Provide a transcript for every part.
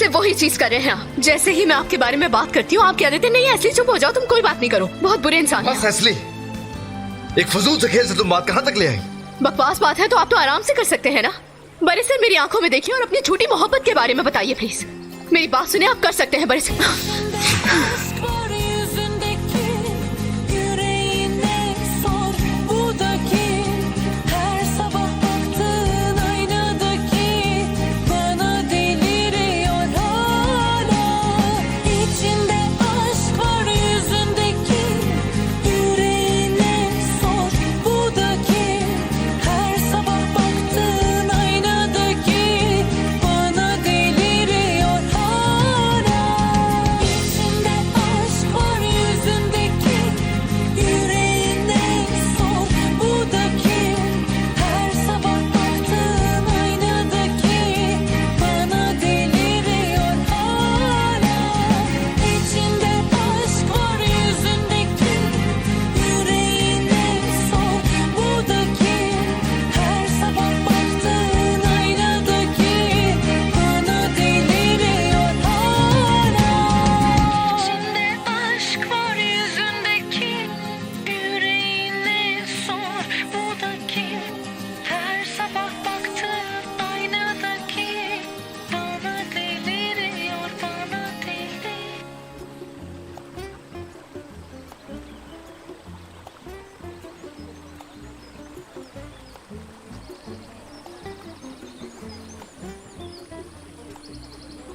सिर्फ वही चीज कर रहे हैं आप। जैसे ही मैं आपके बारे में बात करती हूँ आप कह देते नहीं ऐसे चुप हो जाओ, तुम कोई बात नहीं करो, बहुत बुरे इंसान हैं। बस एस्ली, एक फजूल से खेल से तुम बात कहाँ तक ले आई? बकवास बात है तो आप तो आराम से कर सकते हैं ना। बड़े सर मेरी आंखों में देखिए और अपनी झूठी मोहब्बत के बारे में बताइए प्लीज। मेरी बात सुने, आप कर सकते हैं बड़े सर।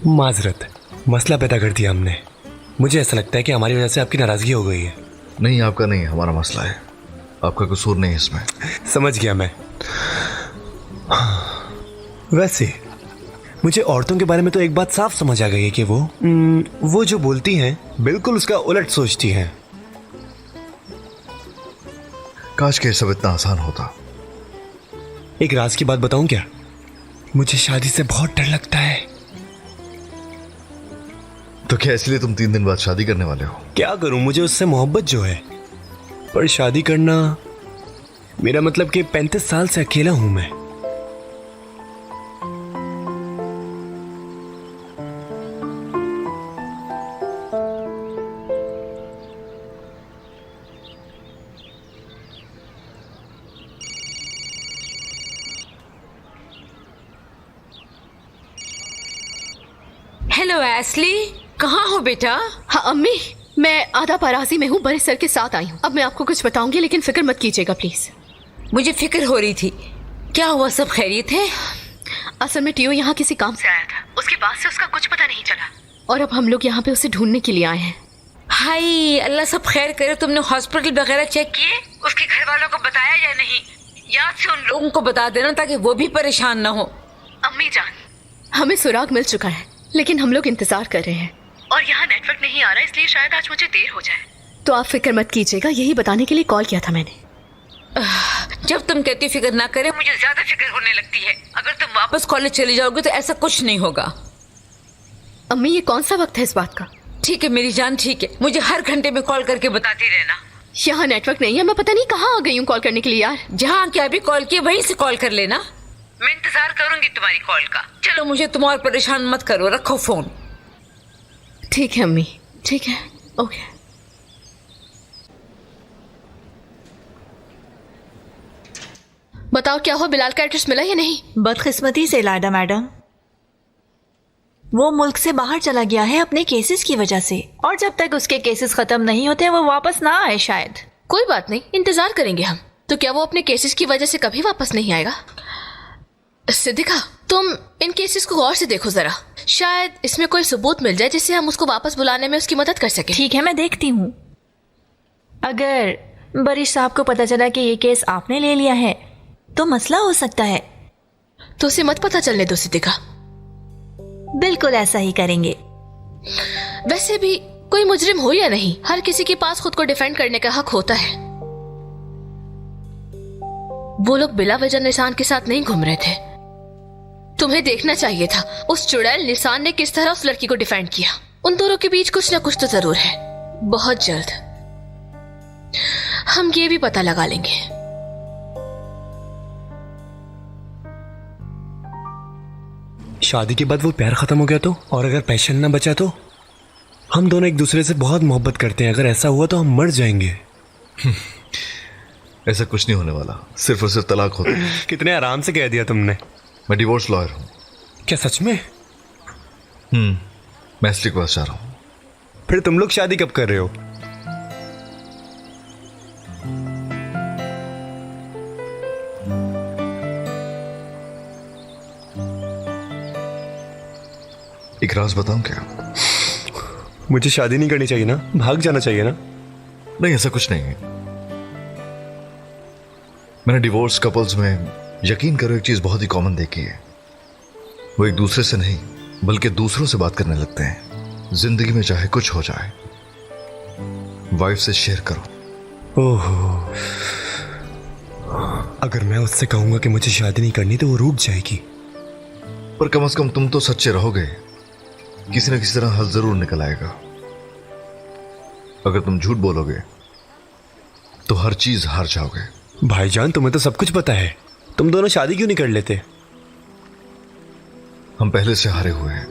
माजरत, मसला पैदा कर दिया हमने। मुझे ऐसा लगता है कि हमारी वजह से आपकी नाराजगी हो गई है। नहीं, आपका नहीं, हमारा मसला है। आपका कसूर नहीं है इसमें। समझ गया मैं। वैसे मुझे औरतों के बारे में तो एक बात साफ समझ आ गई है कि वो जो बोलती हैं बिल्कुल उसका उलट सोचती हैं। काश के सब इतना आसान होता। एक राज की बात बताऊं क्या? मुझे शादी से बहुत डर लगता है। तो क्या इसलिए तुम 3 दिन बाद शादी करने वाले हो? क्या करूं, मुझे उससे मोहब्बत जो है, पर शादी करना मेरा मतलब कि 35 साल से अकेला हूं मैं। हेलो एस्ली, कहाँ हो बेटा? हाँ अम्मी, मैं आधा परासी में हूँ, बड़े सर के साथ आई हूँ। अब मैं आपको कुछ बताऊंगी लेकिन फिक्र मत कीजिएगा प्लीज। मुझे फिक्र हो रही थी, क्या हुआ, सब खैरियत है? असल में टियो यहाँ किसी काम से आया था, उसके बाद से उसका कुछ पता नहीं चला और अब हम लोग यहाँ पे उसे ढूंढने के लिए आए हैं। हाय अल्लाह सब खैर करे। तुमने हॉस्पिटल वगैरह चेक किए? उसके घर वालों को बताया या नहीं? याद से उन लोगों को बता देना ताकि वो भी परेशान ना हो। अम्मी जान, हमें सुराग मिल चुका है लेकिन हम लोग इंतजार कर रहे हैं और यहाँ नेटवर्क नहीं आ रहा, इसलिए शायद आज मुझे देर हो जाए। तो आप फिक्र मत कीजिएगा, यही बताने के लिए कॉल किया था मैंने। जब तुम कहती हो फिक्र ना करे, मुझे ज्यादा फिक्र होने लगती है। अगर तुम वापस कॉलेज चली जाओगे तो ऐसा कुछ नहीं होगा। अम्मी ये कौन सा वक्त है इस बात का? ठीक है मेरी जान, ठीक है, मुझे हर घंटे में कॉल करके बताती रहना। यहाँ नेटवर्क नहीं है, मैं पता नहीं कहाँ आ गई हूँ कॉल करने के लिए यार। जहाँ क्या भी कॉल किया वहीं से कॉल कर लेना, मैं इंतजार करूंगी तुम्हारी कॉल का। चलो मुझे तुम और परेशान मत करो, रखो फोन। ठीक है अम्मी, ठीक है, ओके। बताओ क्या हो, बिलाल का एड्रेस मिला या नहीं? बदकिस्मती से लाडा मैडम, वो मुल्क से बाहर चला गया है अपने केसेस की वजह से, और जब तक उसके केसेस खत्म नहीं होते वो वापस ना आए शायद। कोई बात नहीं, इंतजार करेंगे हम। तो क्या वो अपने केसेस की वजह से कभी वापस नहीं आएगा? सिद्दीका, तुम इन केसेस को गौर से देखो जरा, शायद इसमें कोई सबूत मिल जाए जिससे हम उसको वापस बुलाने में उसकी मदद कर सके। ठीक है मैं देखती हूँ। अगर बरिश साहब को पता चला कि ये केस आपने ले लिया है तो मसला हो सकता है। तो उसे मत पता चलने दो सिद्दीका। बिल्कुल ऐसा ही करेंगे। वैसे भी कोई मुजरिम हो या नहीं, हर किसी के पास खुद को डिफेंड करने का हक होता है। वो लोग बिला वजह निशान के साथ नहीं घूम रहे थे। तुम्हें देखना चाहिए था उस चुड़ैल निशान ने किस तरह उस लड़की को डिफेंड किया। उन दोनों के बीच कुछ ना कुछ तो जरूर है। बहुत जल्द हम ये भी पता लगा लेंगे। शादी के बाद वो प्यार खत्म हो गया तो, और अगर पैशन ना बचा तो? हम दोनों एक दूसरे से बहुत मोहब्बत करते हैं, अगर ऐसा हुआ तो हम मर जाएंगे। ऐसा कुछ नहीं होने वाला, सिर्फ और सिर्फ तलाक होता है। कितने आराम से कह दिया तुमने। मैं डिवोर्स लॉयर हूँ। क्या सच में? मैं इसलिए के पास जा रहा हूँ। फिर तुम लोग शादी कब कर रहे हो? एक राज बताऊं क्या? मुझे शादी नहीं करनी चाहिए ना, भाग जाना चाहिए ना? नहीं, ऐसा कुछ नहीं है। मैंने डिवोर्स कपल्स में, यकीन करो, एक चीज बहुत ही कॉमन देखी है। वो एक दूसरे से नहीं बल्कि दूसरों से बात करने लगते हैं। जिंदगी में चाहे कुछ हो जाए, वाइफ से शेयर करो। ओहो, अगर मैं उससे कहूंगा कि मुझे शादी नहीं करनी तो वो रूठ जाएगी। पर कम से कम तुम तो सच्चे रहोगे। किसी न किसी तरह हल जरूर निकल आएगा। अगर तुम झूठ बोलोगे तो हर चीज हार जाओगे। भाईजान, तुम्हें तो सब कुछ पता है, तुम दोनों शादी क्यों नहीं कर लेते? हम पहले से हारे हुए हैं।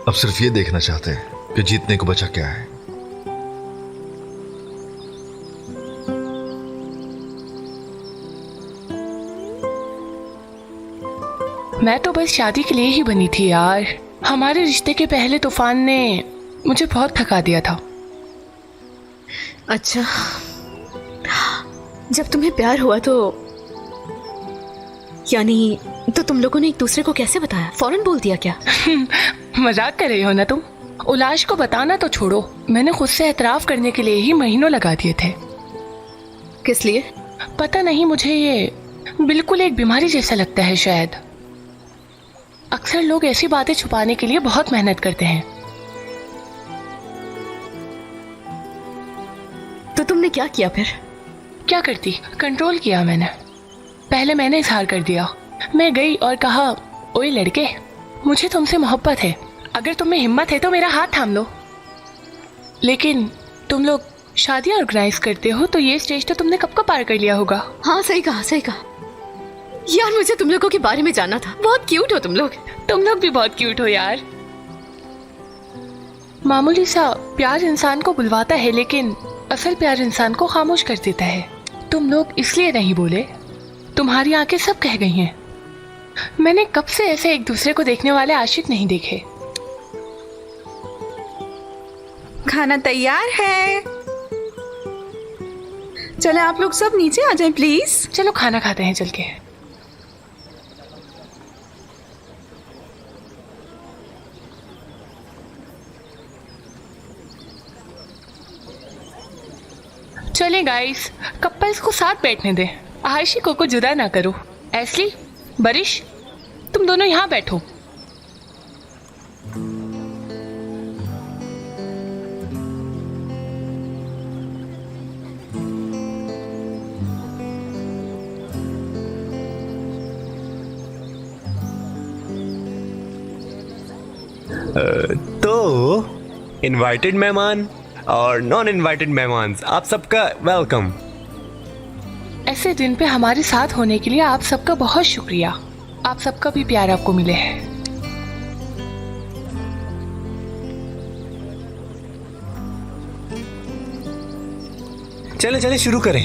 अब सिर्फ ये देखना चाहते हैं कि जीतने को बचा क्या है। मैं तो बस शादी के लिए ही बनी थी यार। हमारे रिश्ते के पहले तूफान ने मुझे बहुत थका दिया था। अच्छा, जब तुम्हें प्यार हुआ तो यानी तो तुम लोगों ने एक दूसरे को कैसे बताया? फौरन बोल दिया क्या? मजाक कर रही हो ना तुम? उलाश को बताना तो छोड़ो, मैंने खुद से एतराफ करने के लिए ही महीनों लगा दिए थे। किस लिए? पता नहीं, मुझे ये बिल्कुल एक बीमारी जैसा लगता है शायद। अक्सर लोग ऐसी बातें छुपाने के लिए बहुत मेहनत करते हैं। तो तुमने क्या किया फिर? क्या करती? कंट्रोल किया मैंने। पहले मैंने इजहार कर दिया। मैं गई और कहा, ओए लड़के, मुझे तुमसे मोहब्बत है, अगर तुम में हिम्मत है तो मेरा हाथ थाम लो। लेकिन तुम लोग शादी ऑर्गेनाइज करते हो तो ये स्टेज तो तुमने कब का पार कर लिया होगा। हाँ, सही कहा, सही कहा। यार, मुझे तुम लोगों के बारे में जानना था। बहुत क्यूट हो तुम लोग। तुम लोग भी बहुत क्यूट हो यार। मामूली सा प्यार इंसान को बुलवाता है, लेकिन असल प्यार इंसान को खामोश कर देता है। तुम लोग इसलिए नहीं बोले, तुम्हारी आंखें सब कह गई हैं। मैंने कब से ऐसे एक दूसरे को देखने वाले आशिक नहीं देखे। खाना तैयार है, चले आप लोग सब नीचे आ जाएं प्लीज। चलो खाना खाते हैं चल के। चले गाइस, कपल्स को साथ बैठने दे, आशिकों को जुदा ना करो। एस्ली, बरिश, तुम दोनों यहाँ बैठो। तो इनवाइटेड मेहमान और नॉन इनवाइटेड मेहमान, आप सबका वेलकम। ऐसे दिन पे हमारे साथ होने के लिए आप सबका बहुत शुक्रिया। आप सबका भी प्यार आपको मिले है। चले चले शुरू करें।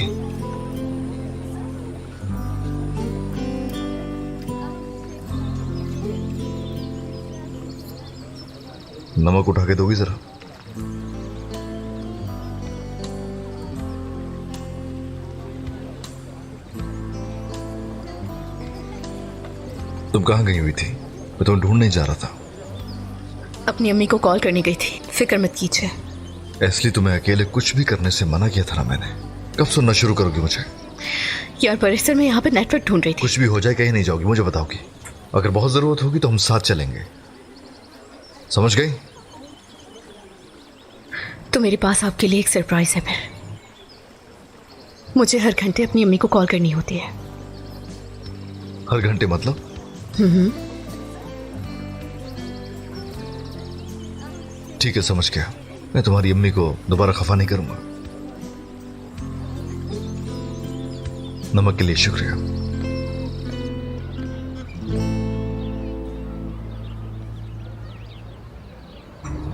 नमक उठा के दोगी जरा? तुम कहाँ गई हुई थी? मैं तुम्हें ढूंढने जा रहा था। अपनी अम्मी को कॉल करने गई थी, फिक्र मत कीजिए। इसलिए तुम्हें अकेले कुछ भी करने से मना किया था ना मैंने। कब सुनना शुरू करोगी मुझे? यार, परिसर में यहाँ पे नेटवर्क ढूंढ रही थी। कुछ भी हो जाए कहीं नहीं जाओगी, मुझे बताओगी। अगर बहुत जरूरत होगी तो हम साथ चलेंगे, समझ गई? तो मेरे पास आपके लिए एक सरप्राइज है। फिर मुझे हर घंटे अपनी अम्मी को कॉल करनी होती है। हर घंटे मतलब? ठीक है, समझ गया। मैं तुम्हारी अम्मी को दोबारा खफा नहीं करूंगा। नमक के लिए शुक्रिया।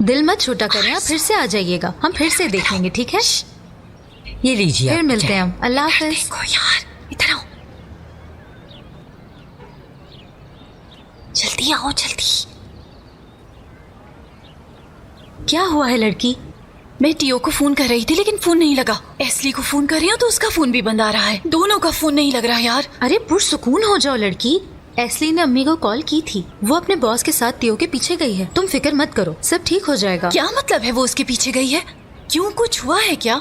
दिल मत छोटा करें, आप फिर से आ जाइएगा, हम फिर से देखेंगे, ठीक है? ये लीजिए, फिर आप मिलते चाय। हैं हम। अल्लाह हाफिज। देखो यार, इधर आओ, जल्दी आओ, जल्दी। क्या हुआ है लड़की? मैं टियो को फोन कर रही थी लेकिन फोन नहीं लगा। एस्ली को फोन कर रही हूँ तो उसका फोन भी बंद आ रहा है। दोनों का फोन नहीं लग रहा यार। अरे पुरसुकून हो जाओ लड़की। एस्ली ने अम्मी को कॉल की थी, वो अपने बॉस के साथ टियो के पीछे गई है। तुम फिक्र मत करो, सब ठीक हो जाएगा। क्या मतलब है वो उसके पीछे गई है? क्यों, कुछ हुआ है क्या?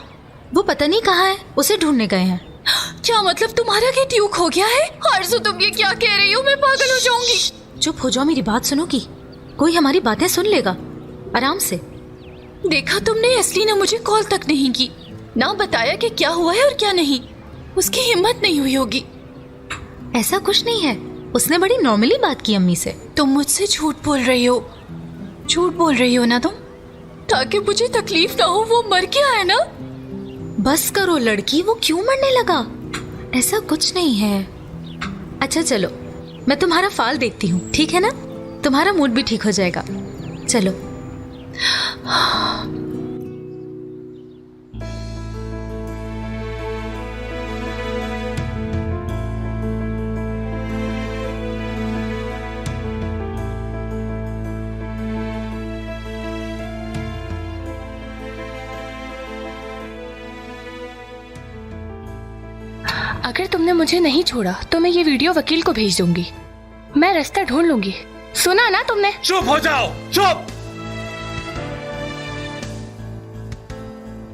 वो पता नहीं कहाँ है, उसे ढूंढने गए हैं। क्या मतलब तुम्हारा क्या टियो खो गया है? आरज़ू तुम ये क्या कह रही हो? मैं पागल हो जाऊंगी। चुप हो जाओ, मेरी बात सुनोगी? कोई हमारी बातें सुन लेगा। आराम से। देखा तुमने, एस्ली ने मुझे कॉल तक नहीं की, ना बताया कि क्या हुआ है और क्या नहीं। उसकी हिम्मत नहीं हुई होगी। ऐसा कुछ नहीं है, उसने बड़ी नॉर्मली बात की अम्मी से। तुम मुझसे झूठ बोल रही हो, झूठ बोल रही हो ना तुम, ताकि मुझे तकलीफ ना हो। वो मर गया है ना? बस करो लड़की, वो क्यों मरने लगा? ऐसा कुछ नहीं है। अच्छा चलो, मैं तुम्हारा फाल देखती हूँ, ठीक है ना? तुम्हारा मूड भी ठीक हो जाएगा। चलो। अगर तुमने मुझे नहीं छोड़ा तो मैं ये वीडियो वकील को भेज दूंगी। मैं रास्ता ढूंढ लूंगी। सुना ना तुमने? चुप हो जाओ, चुप।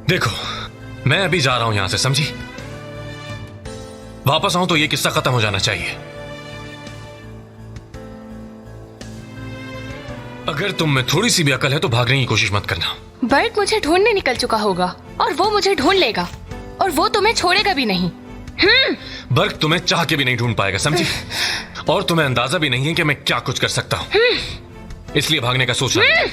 देखो, मैं अभी जा रहा हूं यहां से, समझी? वापस आऊं तो ये किस्सा खत्म हो जाना चाहिए। अगर तुम में थोड़ी सी भी अकल है तो भागने की कोशिश मत करना। बर्ट मुझे ढूंढने निकल चुका होगा और वो मुझे ढूंढ लेगा और वो तुम्हें छोड़ेगा भी नहीं। बर्क तुम्हें चाह के भी नहीं ढूंढ पाएगा, समझी? और तुम्हें अंदाजा भी नहीं है कि मैं क्या कुछ कर सकता हूं, इसलिए भागने का सोच रहा हूं।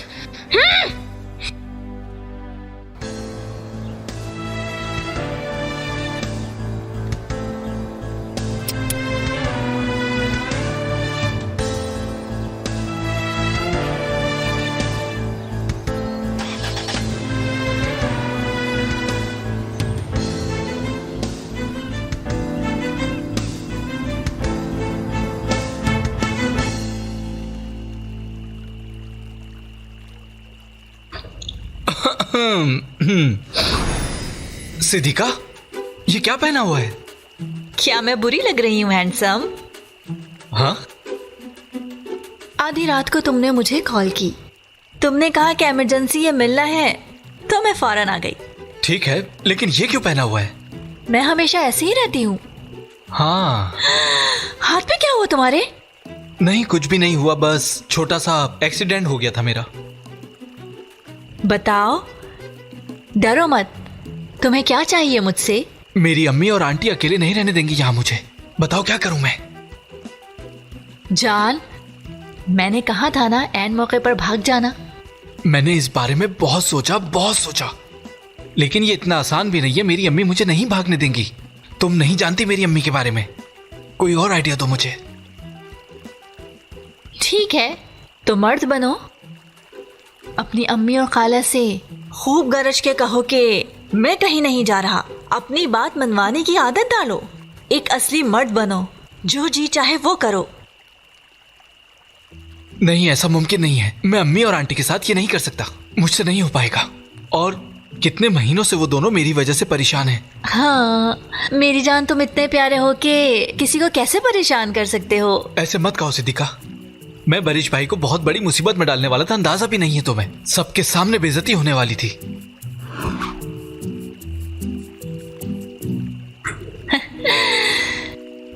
सिद्धिका, ये क्या पहना हुआ है? क्या मैं बुरी लग रही हूँ हैंडसम? हाँ? आधी रात को तुमने मुझे कॉल की, तुमने कहा कि इमरजेंसी है, मिलना है, तो मैं फौरन आ गई। ठीक है, लेकिन ये क्यों पहना हुआ है? मैं हमेशा ऐसे ही रहती हूँ। हाँ। हाथ पे क्या हुआ तुम्हारे? नहीं, कुछ भी नहीं हुआ, बस छोटा सा एक्सीडेंट हो गया था मेरा। बताओ, डरो मत। तुम्हें क्या चाहिए मुझसे? मेरी अम्मी और आंटी अकेले नहीं रहने देंगी यहाँ मुझे। बताओ क्या करूं मैं? जान, मैंने कहा था ना ऐन मौके पर भाग जाना। मैंने इस बारे में बहुत सोचा, लेकिन ये इतना आसान भी नहीं है। मेरी अम्मी मुझे नहीं भागने देंगी। तुम नहीं जानती मेरी अम्मी के बारे में, कोई और आइडिया दो मुझे। ठीक है, तो मर्द बनो, अपनी अम्मी और खाला से खूब गरज के कहो कि मैं कहीं नहीं जा रहा। अपनी बात मनवाने की आदत डालो। एक असली मर्द बनो, जो जी चाहे वो करो। नहीं, ऐसा मुमकिन नहीं है। मैं अम्मी और आंटी के साथ ये नहीं कर सकता, मुझसे नहीं हो पाएगा। और कितने महीनों से वो दोनों मेरी वजह से परेशान हैं। हाँ, मेरी जान, तुम इतने प्यारे हो कि किसी को कैसे परेशान कर सकते हो? ऐसे मत कहो सिद्धिका। मैं बरिश भाई को बहुत बड़ी मुसीबत में डालने वाला था, अंदाजा भी नहीं है तुम्हें। सबके सामने बेइज्जती होने वाली थी।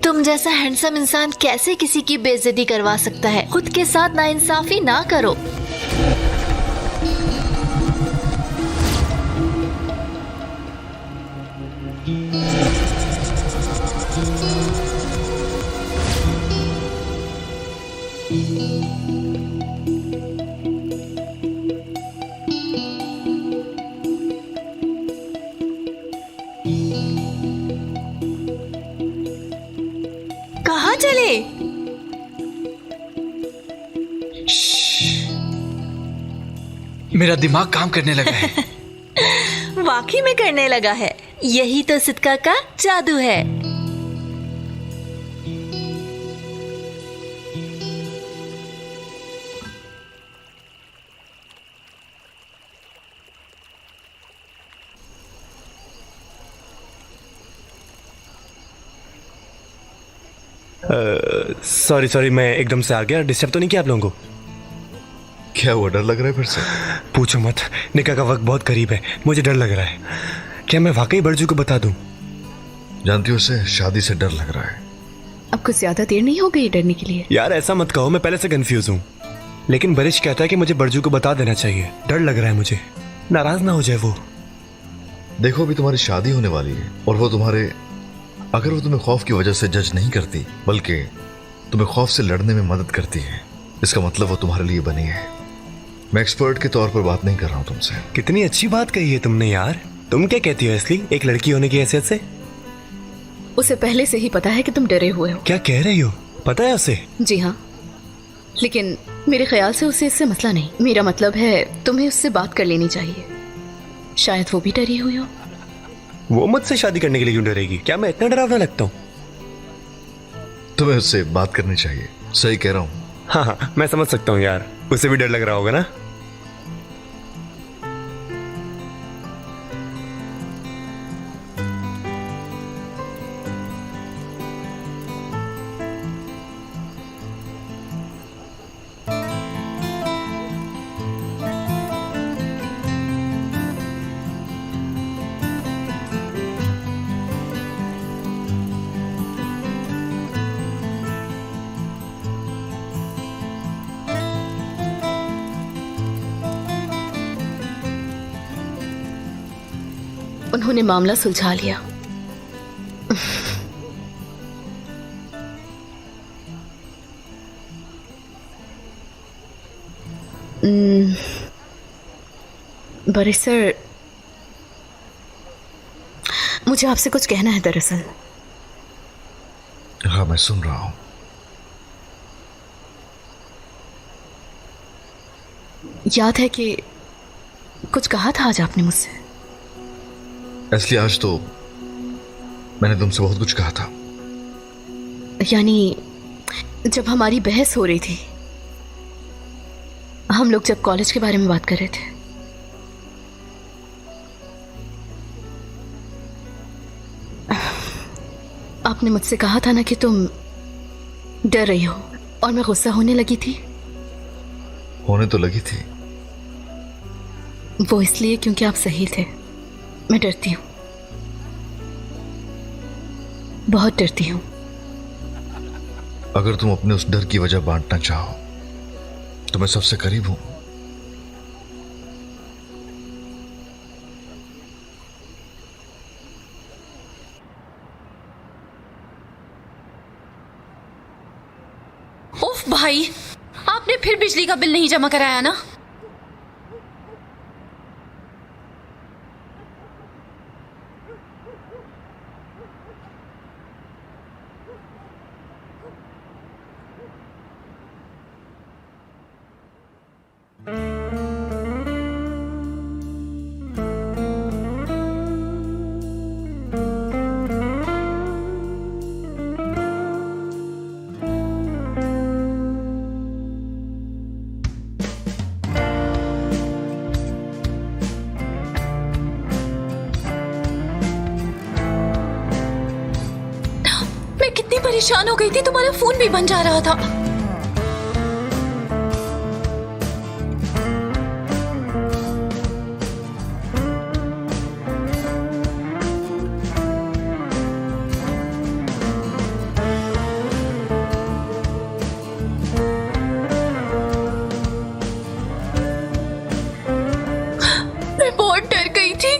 तुम जैसा हैंडसम इंसान कैसे किसी की बेइज्जती करवा सकता है? खुद के साथ नाइंसाफी ना करो। कहाँ चले? मेरा दिमाग काम करने लगा है। वाकई में करने लगा है। यही तो सिद्का का जादू है। सॉरी मैं एकदम से आ गया। डिस्टर्ब तो नहीं किया आप लोगों को? क्या हुआ, डर लग रहा है फिर से? पूछो मत, निकाह का वक्त बहुत करीब है, मुझे डर लग रहा है। क्या मैं वाकई बरजू को बता दूं? जानती हो उसे शादी से डर लग रहा है। अब कुछ ज्यादा देर नहीं हो गई डरने के लिए। यार ऐसा मत कहो, मैं पहले से कंफ्यूज हूँ। लेकिन बरिश कहता है कि मुझे बरजू को बता देना चाहिए। डर लग रहा है मुझे, नाराज ना हो जाए वो। देखो अभी तुम्हारी शादी होने वाली है और वो अगर वो तुम्हें खौफ की वजह से जज नहीं करती बल्कि तुम्हें खौफ से लड़ने में मदद करती है, इसका मतलब वो तुम्हारे लिए बनी है। मैं एक्सपर्ट के तौर पर बात नहीं कर रहा हूं तुमसे। कितनी अच्छी बात कही है तुमने यार। तुम क्या कहती हो असली, एक लड़की होने की हैसियत से? उसे पहले से ही पता है कि तुम डरे हुए हो। क्या कह रही हो? पता है उसे? जी हाँ, लेकिन मेरे ख्याल से उसे इससे मसला नहीं। मेरा मतलब है तुम्हें उससे बात कर लेनी चाहिए। शायद वो भी डरी हुई हो। वो मुझसे शादी करने के लिए क्यों डरेगी? क्या मैं इतना डरावना लगता हूँ? तुम्हें उससे बात करनी चाहिए। सही कह रहा हूँ। हाँ, मैं समझ सकता हूँ यार, उसे भी डर लग रहा होगा ना। उन्होंने मामला सुलझा लिया। बरिश सर, मुझे आपसे कुछ कहना है दरअसल। हाँ, मैं सुन रहा हूं। याद है कि कुछ कहा था आज आपने मुझसे? इसलिए आज तो मैंने तुमसे बहुत कुछ कहा था। यानी जब हमारी बहस हो रही थी, हम लोग जब कॉलेज के बारे में बात कर रहे थे, आपने मुझसे कहा था ना कि तुम डर रही हो और मैं गुस्सा होने लगी थी। होने तो लगी थी। वो इसलिए क्योंकि आप सही थे। मैं डरती हूँ, बहुत डरती हूँ। अगर तुम अपने उस डर की वजह बांटना चाहो तो मैं सबसे करीब हूं। उफ भाई, आपने फिर बिजली का बिल नहीं जमा कराया ना? मैं कितनी परेशान हो गई थी, तुम्हारा फोन भी बन जा रहा था। मैं बहुत डर गई थी।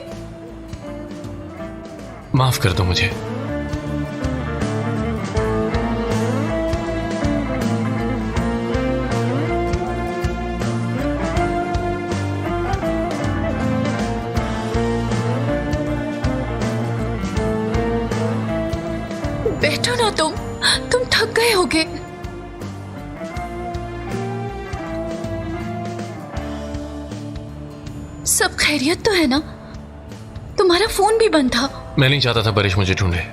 माफ कर दो मुझे। बैठो ना, तुम थक गए होगे। सब खैरियत तो है ना? तुम्हारा फोन भी बंद था। मैं नहीं चाहता था बारिश मुझे ढूंढे।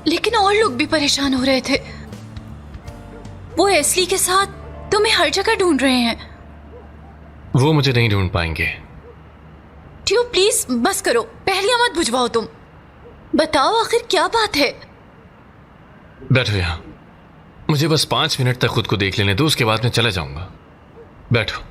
लेकिन और लोग भी परेशान हो रहे थे। वो एस्ली के साथ तुम्हें हर जगह ढूंढ रहे हैं। वो मुझे नहीं ढूंढ पाएंगे। ट्यू प्लीज बस करो, पहले मत बुझवाओ। तुम बताओ आखिर क्या बात है? बैठो यहाँ, मुझे बस 5 मिनट तक खुद को देख लेने दो, उसके बाद मैं चला जाऊंगा। बैठो।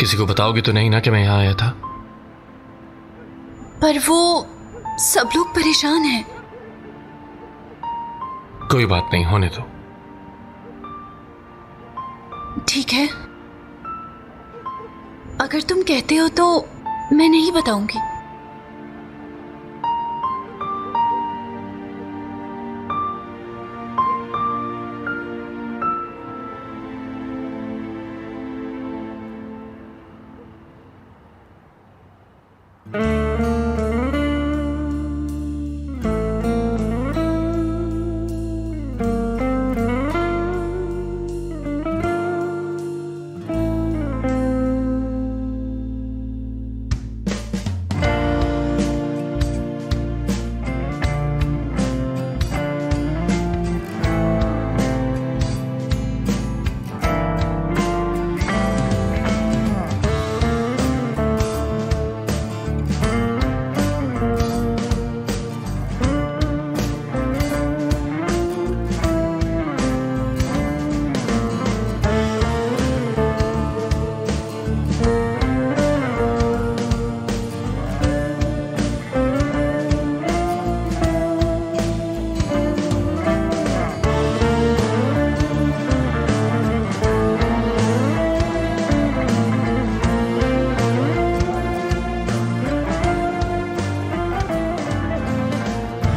किसी को बताओगे तो नहीं ना कि मैं यहां आया था? पर वो सब लोग परेशान हैं। कोई बात नहीं, होने दो। ठीक है, अगर तुम कहते हो तो मैं नहीं बताऊंगी।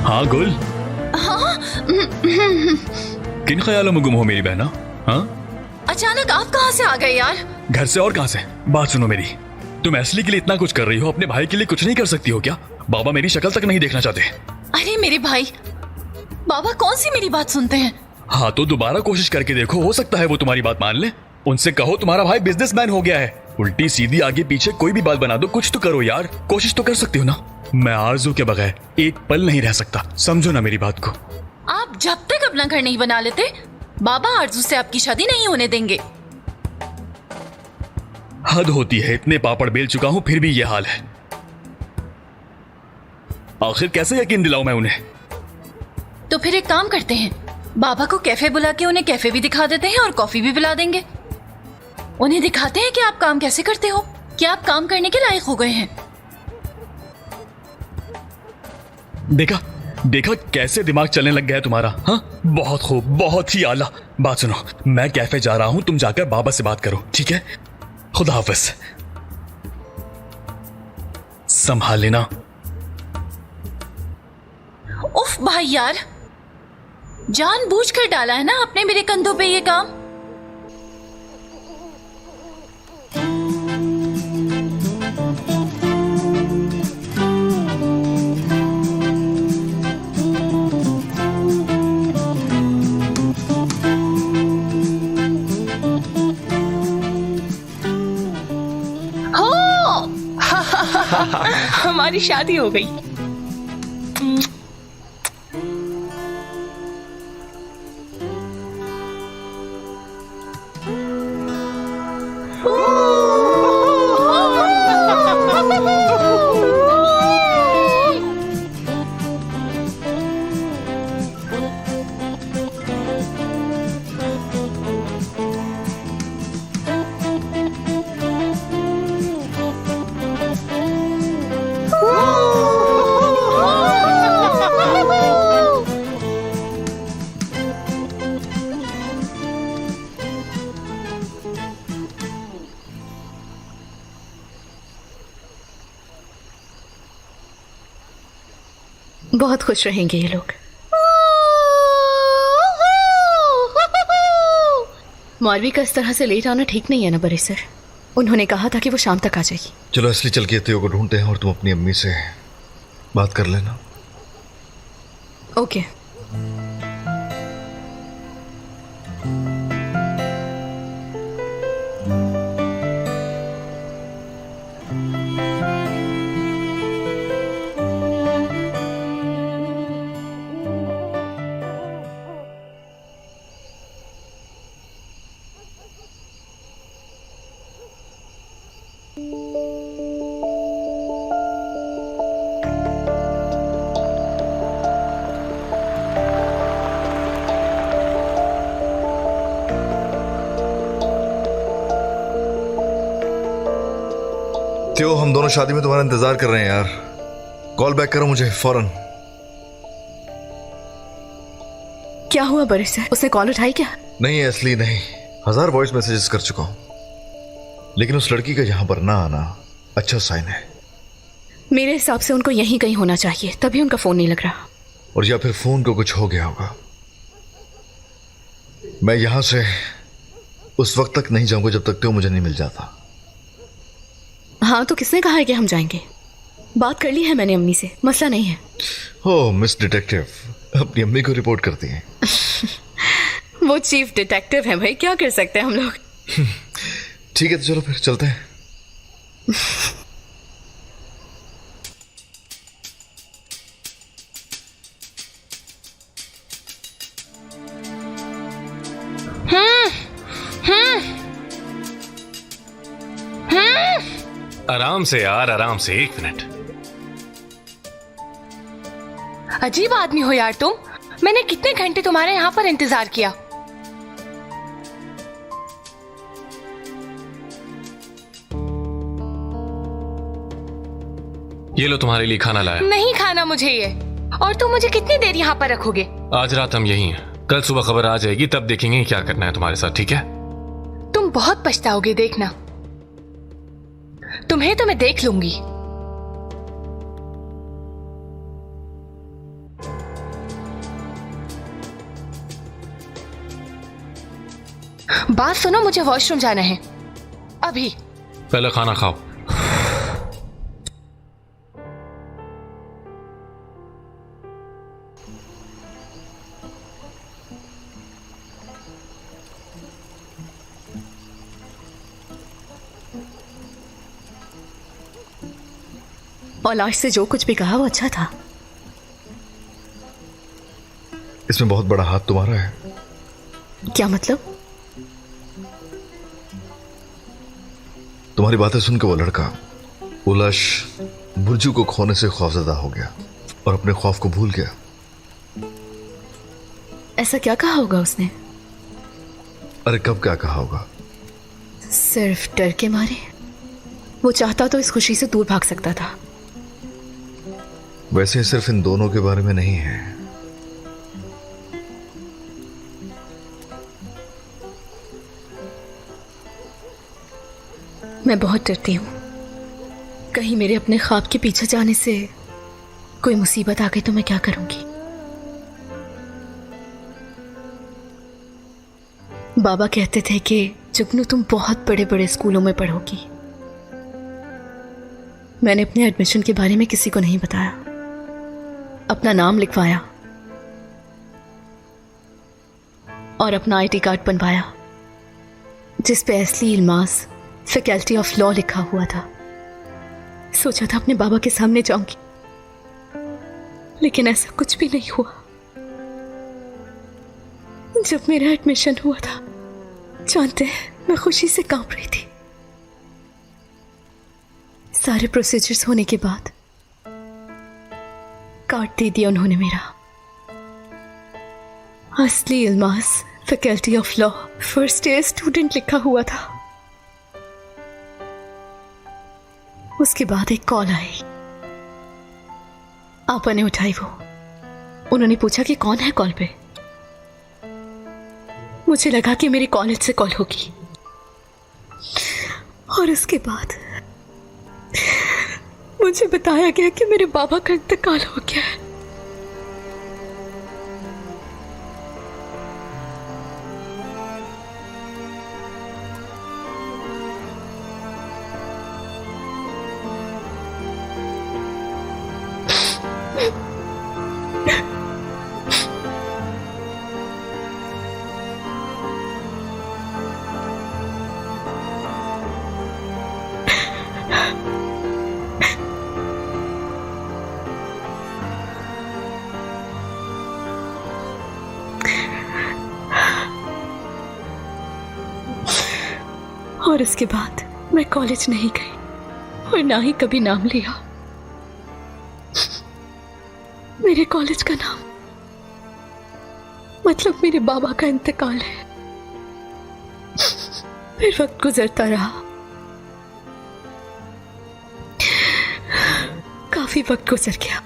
हाँ गुल, किन ख्यालों में गुम हो मेरी बहना? हाँ, अचानक आप कहाँ से आ गए यार? घर से और कहाँ से? बात सुनो मेरी, तुम एस्ली के लिए इतना कुछ कर रही हो, अपने भाई के लिए कुछ नहीं कर सकती हो क्या? बाबा मेरी शक्ल तक नहीं देखना चाहते। अरे मेरे भाई, बाबा कौन सी मेरी बात सुनते हैं? हाँ तो दोबारा कोशिश करके देखो, हो सकता है वो तुम्हारी बात मान ले। उनसे कहो तुम्हारा भाई बिजनेसमैन हो गया है। उल्टी सीधी आगे पीछे कोई भी बात बना दो, कुछ तो करो यार, कोशिश तो कर सकती हो ना। मैं आरज़ू के बगैर एक पल नहीं रह सकता, समझो ना मेरी बात को। आप जब तक अपना घर नहीं बना लेते, बाबा आरज़ू से आपकी शादी नहीं होने देंगे। हद होती है, इतने पापड़ बेल चुका हूं फिर भी ये हाल है। आखिर कैसे यकीन दिलाऊं मैं उन्हें? तो फिर एक काम करते हैं, बाबा को कैफे बुला के उन्हें कैफे भी दिखा देते हैं और कॉफी भी पिला देंगे। उन्हें दिखाते हैं कि आप काम कैसे करते हो, कि आप काम करने के लायक हो गए हैं। देखा देखा कैसे दिमाग चलने लग गया है तुम्हारा? हाँ, बहुत खूब, बहुत ही आला। बात सुनो, मैं कैफे जा रहा हूं, तुम जाकर बाबा से बात करो, ठीक है? खुदा हाफिज, संभाल लेना। उफ भाई यार, जानबूझकर डाला है ना आपने मेरे कंधों पे ये काम। हमारी शादी हो गई। बहुत खुश रहेंगे ये लोग। मौलवी का इस तरह से लेट आना ठीक नहीं है ना बड़े सर। उन्होंने कहा था कि वो शाम तक आ जाएगी। चलो असली चल के तेयो को ढूंढते हैं और तुम अपनी अम्मी से बात कर लेना। ओके। त्यो, हम दोनों शादी में तुम्हारा इंतजार कर रहे हैं यार। कॉल बैक करो मुझे फौरन। क्या हुआ बड़े सर, उसने कॉल उठाई क्या? नहीं असली नहीं, 1000 वॉइस मैसेजेस कर चुका हूं, लेकिन उस लड़की का यहां पर ना आना अच्छा साइन है। मेरे हिसाब से उनको यहीं कहीं होना चाहिए, तभी उनका फोन नहीं लग रहा। और या फिर फोन को कुछ हो गया होगा। मैं यहां से उस वक्त तक नहीं जाऊंगा जब तक त्यो मुझे नहीं मिल जाता। हाँ तो किसने कहा है कि हम जाएंगे? बात कर ली है मैंने अम्मी से, मसला नहीं है। हो मिस डिटेक्टिव, अपनी अम्मी को रिपोर्ट करती हैं। वो चीफ डिटेक्टिव है भाई, क्या कर सकते हैं हम लोग। ठीक है तो चलो फिर चलते हैं। आराम से यार, आराम से, 1 मिनट। अजीब आदमी हो यार तुम। मैंने कितने घंटे तुम्हारे यहाँ पर इंतजार किया। ये लो तुम्हारे लिए खाना लाया। नहीं खाना मुझे ये। और तुम मुझे कितनी देर यहाँ पर रखोगे? आज रात हम यहीं हैं, कल सुबह खबर आ जाएगी, तब देखेंगे क्या करना है तुम्हारे साथ, ठीक है? तुम बहुत पछताओगे, देखना। तुम्हें तो मैं देख लूंगी। बात सुनो, मुझे वॉशरूम जाना है अभी। पहले खाना खाओ। और लास्ट से जो कुछ भी कहा वो अच्छा था। इसमें बहुत बड़ा हाथ तुम्हारा है। क्या मतलब? तुम्हारी बातें सुनकर वो लड़का उलश बुर्जू को खोने से खौफजदा हो गया और अपने खौफ को भूल गया। ऐसा क्या कहा होगा उसने? अरे कब क्या कहा होगा? सिर्फ डर के मारे। वो चाहता तो इस खुशी से दूर भाग सकता था। वैसे सिर्फ इन दोनों के बारे में नहीं है। मैं बहुत डरती हूँ, कहीं मेरे अपने ख्वाब के पीछे जाने से कोई मुसीबत आ गई तो मैं क्या करूंगी। बाबा कहते थे कि जुगनू तुम बहुत बड़े बड़े स्कूलों में पढ़ोगी। मैंने अपने एडमिशन के बारे में किसी को नहीं बताया, अपना नाम लिखवाया और अपना आईडी कार्ड बनवाया जिस पे असली इल्मास फैकल्टी ऑफ लॉ लिखा हुआ था। सोचा था अपने बाबा के सामने जाऊंगी, लेकिन ऐसा कुछ भी नहीं हुआ। जब मेरा एडमिशन हुआ था, जानते हैं, मैं खुशी से कांप रही थी। सारे प्रोसीजर्स होने के बाद कार्ड दे दिया उन्होंने मेरा। असली Ilmas faculty of law first year student लिखा हुआ था। उसके बाद एक कॉल आई। आपा ने उठाई वो। उन्होंने पूछा कि कौन है कॉल पे। मुझे लगा कि मेरी कॉलेज से कॉल होगी और उसके बाद मुझे बताया गया कि मेरे बाबा का इंतकाल हो गया है। और उसके बाद मैं कॉलेज नहीं गई और ना ही कभी नाम लिया। मेरे कॉलेज का नाम मतलब मेरे बाबा का इंतकाल है। फिर वक्त गुजरता रहा, काफी वक्त गुजर गया,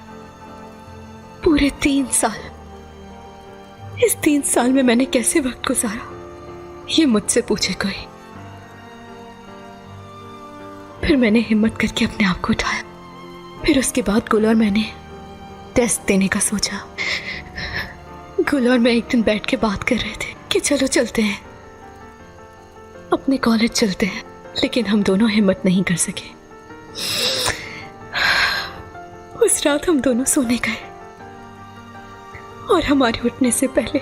पूरे 3 साल। इस 3 साल में मैंने कैसे वक्त गुजारा ये मुझसे पूछे कोई। फिर मैंने हिम्मत करके अपने आप को उठाया। फिर उसके बाद गुल और मैंने टेस्ट देने का सोचा। गुल और मैं एक दिन बैठ के बात कर रहे थे कि चलो चलते हैं, अपने कॉलेज चलते हैं, लेकिन हम दोनों हिम्मत नहीं कर सके। उस रात हम दोनों सोने गए और हमारे उठने से पहले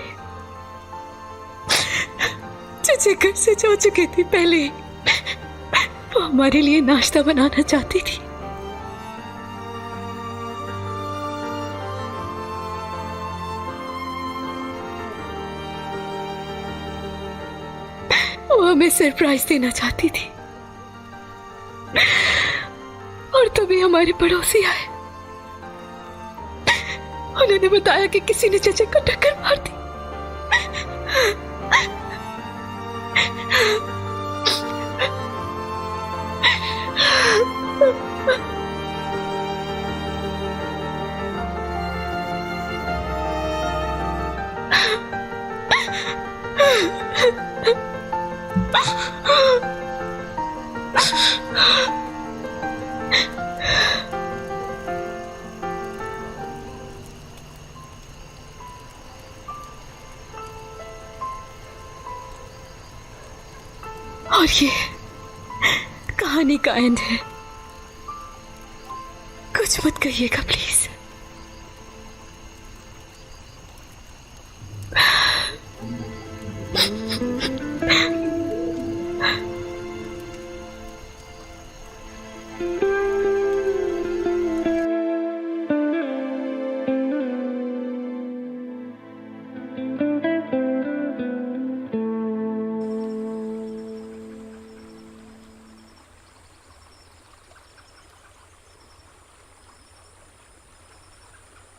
चचे घर से जा चुकी थी। पहले वो हमारे लिए नाश्ता बनाना चाहती थी। वो हमें सरप्राइज देना चाहती थी और तभी हमारे पड़ोसी आए। उन्होंने बताया कि किसी ने चचे को टक्कर मार दी। और ये कहानी का एंड है। कुछ मत कहिएगा प्लीज।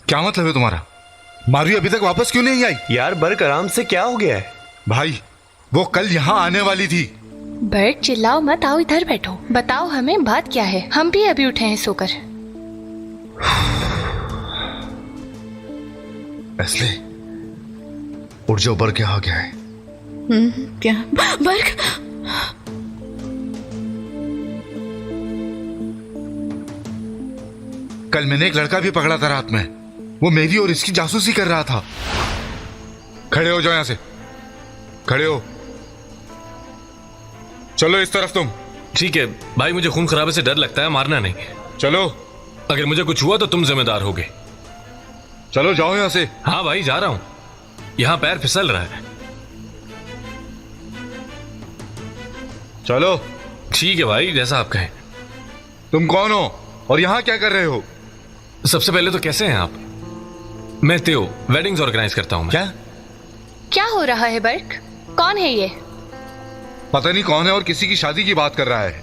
क्या मतलब है तुम्हारा? माधवी अभी तक वापस क्यों नहीं आई? यार बर्क आराम से, क्या हो गया है? भाई वो कल यहाँ आने वाली थी। बर्ट चिल्लाओ मत, आओ इधर बैठो, बताओ हमें बात क्या है। हम भी अभी उठे हैं सोकर। एस्ले उठ जाओ, बर्क यहाँ आ गया है। क्या बर्क? कल मैंने एक लड़का भी पकड़ा था रात में, वो मेरी और इसकी जासूसी कर रहा था। खड़े हो जाओ, यहां से खड़े हो। चलो इस तरफ तुम। ठीक है भाई, मुझे खून खराबे से डर लगता है, मारना नहीं। चलो, अगर मुझे कुछ हुआ तो तुम जिम्मेदार होगे। चलो जाओ यहां से। हाँ भाई जा रहा हूं, यहां पैर फिसल रहा है। चलो। ठीक है भाई, जैसा आप कहें। तुम कौन हो और यहां क्या कर रहे हो? सबसे पहले तो कैसे हैं आप? मैं त्यो, वेडिंग्स ऑर्गेनाइज करता हूं मैं। क्या हो रहा है बर्क? कौन है ये? पता नहीं कौन है और किसी की शादी की बात कर रहा है।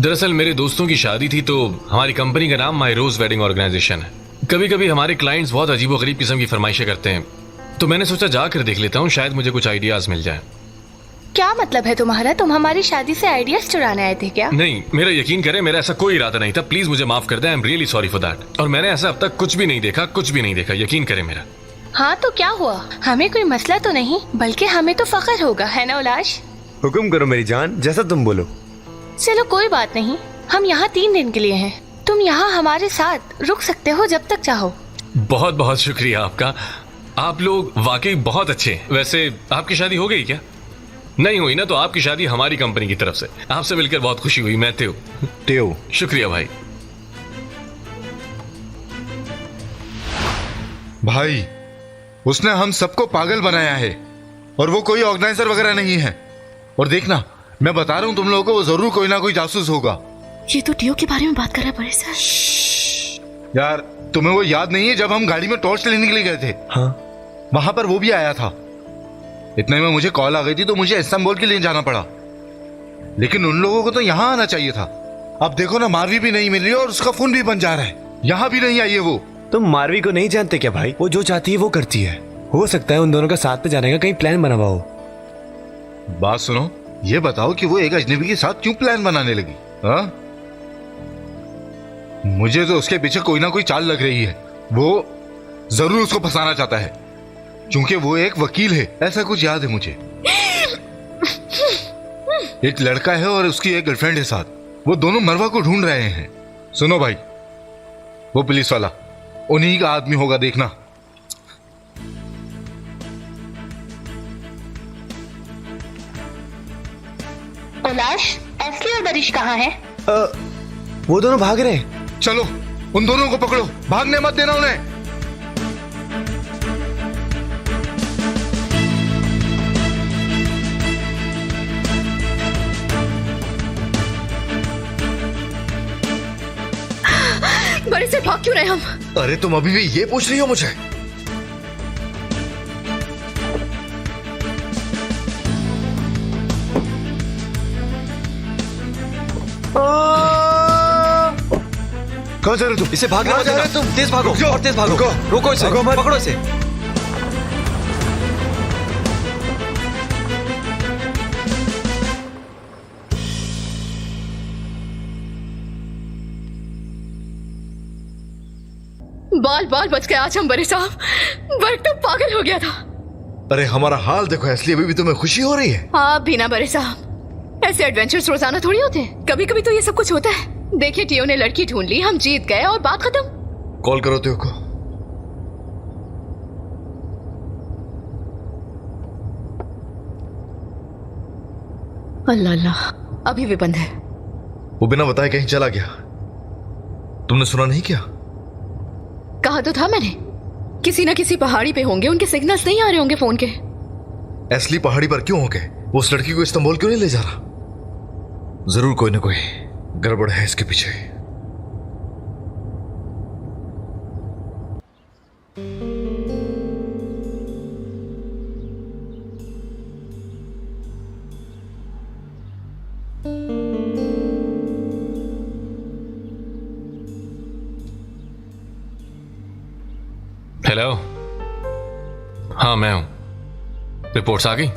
दरअसल मेरे दोस्तों की शादी थी, तो हमारी कंपनी का नाम माई रोज वेडिंग ऑर्गेनाइजेशन है। कभी कभी हमारे क्लाइंट्स बहुत अजीबोगरीब किस्म की फरमाइशें करते हैं, तो मैंने सोचा जाकर देख लेता हूँ, शायद मुझे कुछ आइडियाज मिल जाए। क्या मतलब है तुम्हारा? तुम हमारी शादी से आइडियाज चुराने आए थे क्या? नहीं, मेरा यकीन करें, मेरा ऐसा कोई इरादा नहीं था। प्लीज मुझे माफ कर दें, I am really sorry for that. और मैंने ऐसा अब तक कुछ भी नहीं देखा, कुछ भी नहीं देखा, यकीन करें मेरा। हाँ तो क्या हुआ? हमें कोई मसला तो नहीं, बल्कि हमें तो फख्र होगा, है ना उलाश? हुक्म करो मेरी जान, जैसा तुम बोलो। चलो कोई बात नहीं, हम यहाँ 3 दिन के लिए हैं। तुम यहाँ हमारे साथ रुक सकते हो जब तक चाहो। बहुत बहुत शुक्रिया आपका, आप लोग वाकई बहुत अच्छे हैं। वैसे आपकी शादी हो गई क्या? नहीं हुई ना, तो आपकी शादी हमारी कंपनी की तरफ से। आपसे मिलकर बहुत खुशी हुई। मैं त्यो। शुक्रिया भाई। भाई उसने हम सबको पागल बनाया है और वो कोई ऑर्गेनाइजर वगैरह नहीं है। और देखना, मैं बता रहा हूं तुम लोगों को, वो जरूर कोई ना कोई जासूस होगा। ये तो टियो के बारे में बात कर रहा है बड़े सर। यार तुम्हें वो याद नहीं है जब हम गाड़ी में टॉर्च लेने के लिए गए थे? हाँ, वहां पर वो भी आया था। इतने में मुझे कॉल आ गई थी, तो मुझे इस्तांबुल के लिए जाना पड़ा। लेकिन उन लोगों को तो यहाँ आना चाहिए था। अब देखो ना, मारवी भी नहीं मिल रही और उसका फोन भी बन जा रहा है, यहाँ भी नहीं आई है वो। तुम मारवी को नहीं जानते क्या भाई? वो जो चाहती है वो करती है। हो सकता है उन दोनों का साथ में जाने का कहीं प्लान बना हुआ हो। बात सुनो, ये बताओ कि वो एक अजनबी के साथ क्यों प्लान बनाने लगी? हाँ, मुझे तो उसके पीछे कोई ना कोई चाल लग रही है। वो जरूर उसको फंसाना चाहता है, क्योंकि वो एक वकील है, ऐसा कुछ याद है मुझे। एक लड़का है और उसकी एक गर्लफ्रेंड है साथ। वो दोनों मरवा को ढूंढ रहे हैं। सुनो भाई, वो पुलिस वाला उन्हीं का आदमी होगा, देखना। उलाश, एस्ली और बरिश कहाँ है? वो दोनों भाग रहे हैं। चलो उन दोनों को पकड़ो, भागने मत देना उन्हें। बड़े से भाग क्यों रहे हम? अरे तुम अभी भी ये पूछ रही हो मुझे? कहाँ जा रहे तुम? इसे भागने मत देना। तुम तेज भागो और तेज भागो। रोको इसे, पकड़ो इसे। बाल बाल बच गए आज हम, बड़े साहब। बर्क तो पागल हो गया था। अरे हमारा हाल देखो, इसलिए अभी भी तुम्हें खुशी हो रही है? आप भी ना बड़े साहब, ऐसे एडवेंचर्स रोजाना थोड़ी होते हैं, कभी कभी तो ये सब कुछ होता है। देखिए, टियो ने लड़की ढूंढ ली, हम जीत गए और बात खत्म। कॉल करो टियो को। अल्लाह अल्लाह, अभी भी बंद है। वो बिना बताए कहीं चला गया। तुमने सुना नहीं क्या? कहा तो था मैंने, किसी ना किसी पहाड़ी पे होंगे, उनके सिग्नल्स नहीं आ रहे होंगे फोन के। एस्ली पहाड़ी पर क्यों हो गए? वो उस लड़की को इस्तांबुल क्यों नहीं ले जा रहा? जरूर कोई ना कोई गड़बड़ है इसके पीछे। हेलो, हाँ मैं हूं। रिपोर्ट्स आ गई?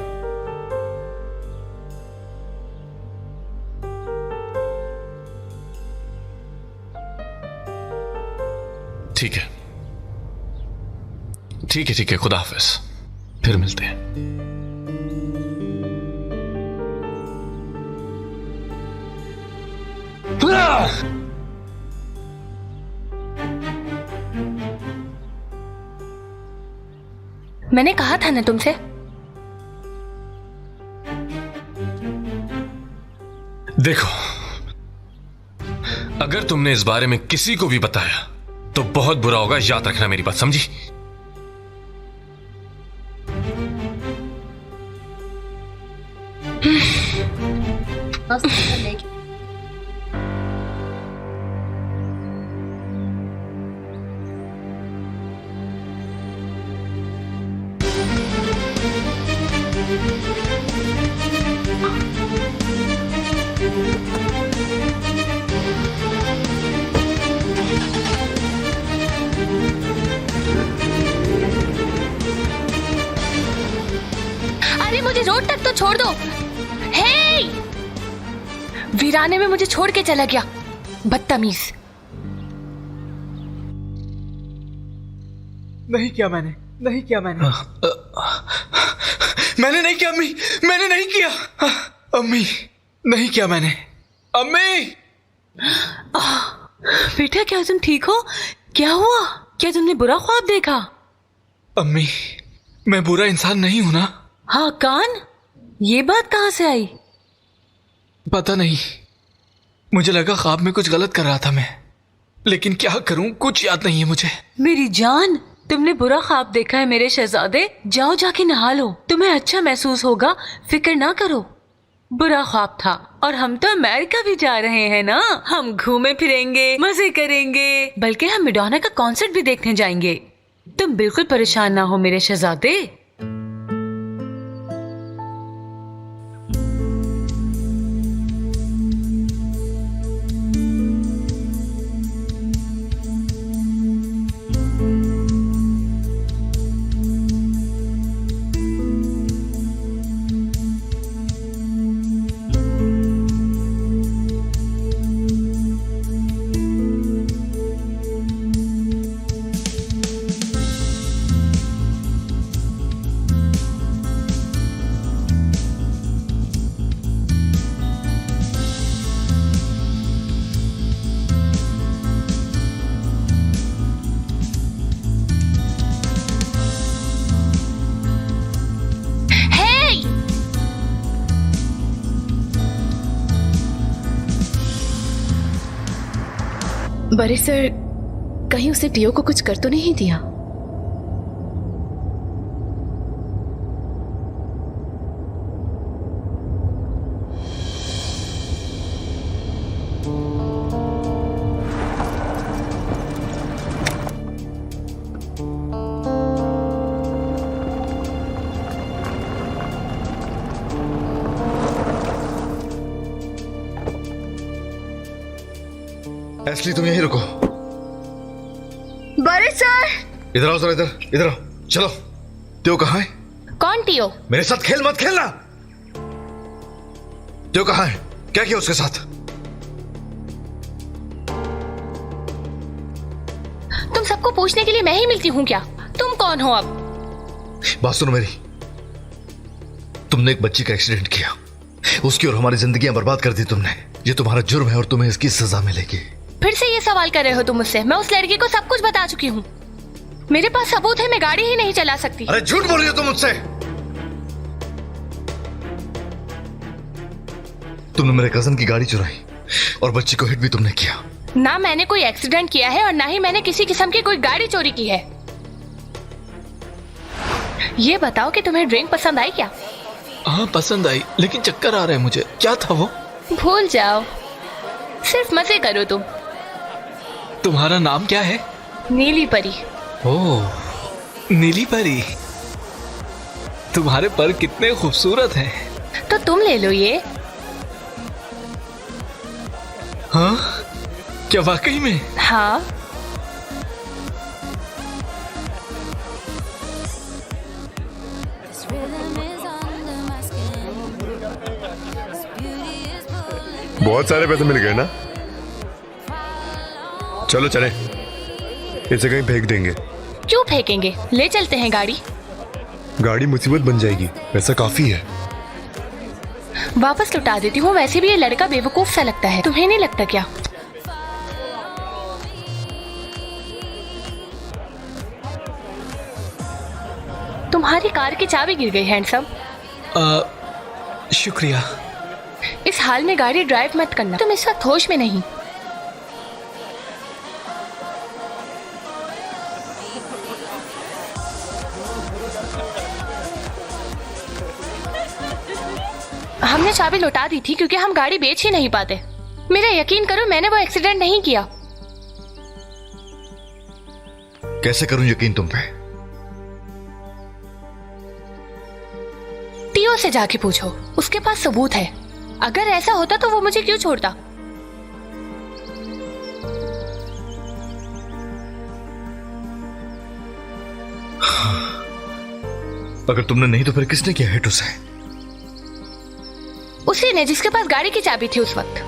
ठीक है ठीक है ठीक है, खुदा हाफिज, फिर मिलते हैं। मैंने कहा था ना तुमसे। देखो, अगर तुमने इस बारे में किसी को भी बताया तो बहुत बुरा होगा, याद रखना मेरी बात, समझी? अरे मुझे रोड तक तो छोड़ दो। हे! वीराने में मुझे छोड़ के चला गया, बदतमीज। नहीं किया मैंने, नहीं किया मैंने। मैंने नहीं किया अम्मी, मैंने नहीं किया। अम्मी, नहीं किया मैंने। अम्मी! बेटा, क्या तुम ठीक हो? क्या हुआ? क्या तुमने बुरा ख्वाब देखा? अम्मी, मैं बुरा इंसान नहीं हूं ना? हाँ कान, ये बात कहाँ से आई? पता नहीं, मुझे लगा ख्वाब में कुछ गलत कर रहा था मैं, लेकिन क्या करूं, कुछ याद नहीं है मुझे। मेरी जान, तुमने बुरा ख्वाब देखा है मेरे शहजादे। जाओ जाके नहा लो, तुम्हें अच्छा महसूस होगा, फिक्र ना करो। बुरा ख्वाब था, और हम तो अमेरिका भी जा रहे हैं ना। हम घूमे फिरेंगे, मजे करेंगे, बल्कि हम मैडोना का कॉन्सर्ट भी देखने जाएंगे। तुम बिल्कुल परेशान ना हो मेरे शहजादे। बड़े सर, कहीं उसे टियो को कुछ कर तो नहीं दिया? एस्ली तुम यहीं रुको। बड़े सर! इधर आओ जरा, इधर आओ। चलो। त्यो कहाँ है? कौन टियो? मेरे साथ खेल मत खेलना। त्यो कहाँ है? क्या किया उसके साथ? तुम सबको पूछने के लिए मैं ही मिलती हूँ क्या? तुम कौन हो अब? बात सुनो मेरी। तुमने एक बच्ची का एक्सीडेंट किया, उसकी और हमारी जिंदगियां बर्बाद कर दी तुमने। ये तुम्हारा जुर्म है और तुम्हें इसकी सजा मिलेगी। फिर से ये सवाल कर रहे हो तुम मुझसे? मैं उस लड़की को सब कुछ बता चुकी हूँ। मेरे पास सबूत है, मैं गाड़ी ही नहीं चला सकती। अरे झूठ बोल रही हो तुम मुझसे। तुमने मेरे कजन की गाड़ी चुराई और बच्ची को हिट भी तुमने किया। ना मैंने कोई एक्सीडेंट किया है और ना ही मैंने किसी किस्म की कोई गाड़ी चोरी की है। ये बताओ कि तुम्हें ड्रिंक पसंद आई क्या? हाँ पसंद आई, लेकिन चक्कर आ रहा है मुझे। क्या था वो? भूल जाओ, सिर्फ मजे करो तुम। तुम्हारा नाम क्या है? नीली परी। ओह, नीली परी। तुम्हारे पर कितने खूबसूरत हैं। तो तुम ले लो ये। हाँ? क्या वाकई में? हाँ। बहुत सारे पैसे मिल गए ना? चलो चले, इसे कहीं फेंक देंगे। क्यों फेंकेंगे? ले चलते हैं गाड़ी। गाड़ी मुसीबत बन जाएगी, पैसा काफी है। वापस लौटा देती हूँ। वैसे भी ये लड़का बेवकूफ सा लगता है, तुम्हें नहीं लगता क्या? तुम्हारी कार की चाबी गिर गई हैंडसम। शुक्रिया। इस हाल में गाड़ी ड्राइव मत करना, तुम इस वक्त होश में नहीं। हमने चाबी लौटा दी थी क्योंकि हम गाड़ी बेच ही नहीं पाते। मेरा यकीन करो, मैंने वो एक्सीडेंट नहीं किया। कैसे करूं यकीन तुम पे? टीओ से जाके पूछो, उसके पास सबूत है। अगर ऐसा होता तो वो मुझे क्यों छोड़ता? अगर तुमने नहीं तो फिर किसने किया हिट उसे? उसी ने, जिसके पास गाड़ी की चाबी थी उस वक्त।